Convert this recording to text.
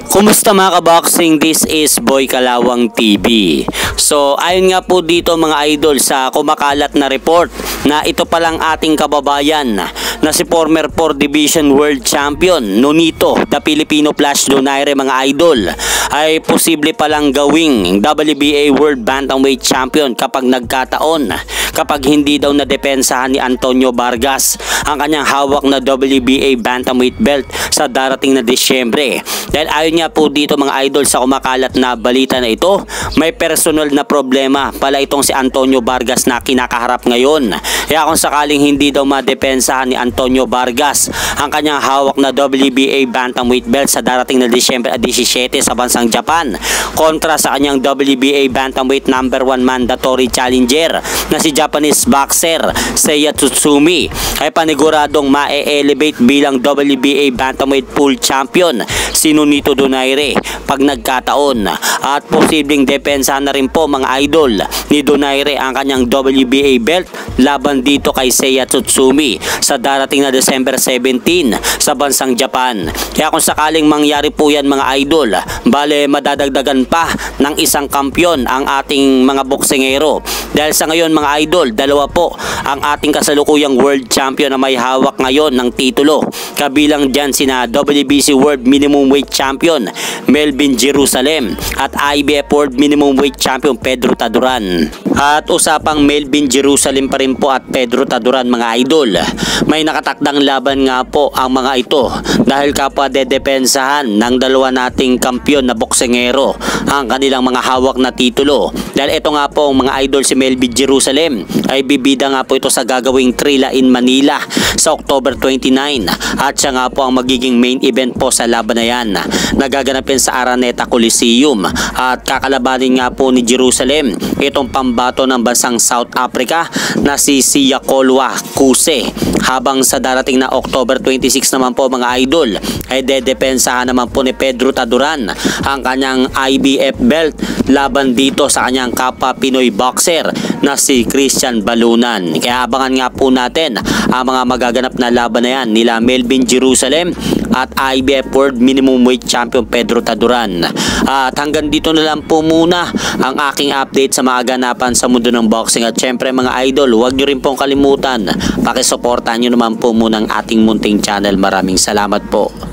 Kumusta mga kaboxing? This is Boy Kalawang TV. So ayun nga po dito mga idol sa kumakalat na report na ito palang ating kababayan na si former 4 Division World Champion Nonito the Filipino Flash Donaire mga idol ay posible palang gawing WBA World Bantamweight Champion kapag nagkataon, kapag hindi daw nadepensahan ni Antonio Vargas ang kanyang hawak na WBA Bantamweight belt sa darating na Disyembre. Dahil ayon nga po dito mga idol sa kumakalat na balita na ito, may personal na problema pala itong si Antonio Vargas na kinakaharap ngayon. Kaya kung sakaling hindi daw madepensahan ni Antonio Vargas ang kanyang hawak na WBA Bantamweight belt sa darating na Disyembre 17 sa bansang Japan kontra sa kanyang WBA Bantamweight number 1 mandatory challenger na si Japanese boxer Seiya Tsutsumi, ay paniguradong ma-elevate bilang WBA Bantamweight full champion si Nonito Donaire pag nagkataon, at posibleng depensa na rin po mga idol ni Donaire ang kanyang WBA belt laban dito kay Seiya Tsutsumi sa darating na December 17 sa bansang Japan. Kaya kung sakaling mangyari po yan mga idol, bale madadagdagan pa ng isang kampyon ang ating mga boksingero. Dahil sa ngayon mga idol, dalawa po ang ating kasalukuyang world champion na may hawak ngayon ng titulo. Kabilang dyan sina WBC World Minimum Weight Champion Melvin Jerusalem at IBF World Minimum Weight Champion Pedro Taduran. At usapang Melvin Jerusalem pa rin po at Pedro Taduran mga idol, may nakatakdang laban nga po ang mga ito dahil kapwa dedepensahan ng dalawa nating kampyon na boksingero ang kanilang mga hawak na titulo. Dahil ito nga po mga idol, si Melvin Jerusalem ay bibida nga po ito sa gagawing Trilla in Manila sa October 29 at siya nga po ang magiging main event po sa laban na yan na gaganapin sa Araneta Coliseum, at kakalabanin nga po ni Jerusalem itong pambato ng bansang South Africa na si Siya Kolwa Kuse, habang sa darating na October 26 naman po mga idol ay dedepensahan naman po ni Pedro Taduran ang kanyang IBF belt laban dito sa kanyang kapwa Pinoy boxer na si Christian Balunan. Kaya abangan nga po natin ang mga magaganap na laban na yan nila Melvin Jerusalem at IBF World Minimum Weight Champion Pedro Taduran. At hanggang dito na lang po muna ang aking update sa mga ganapan sa mundo ng boxing. At syempre mga idol, huwag nyo rin pong kalimutan, pakisuportahan nyo naman po muna ang ating munting channel. Maraming salamat po.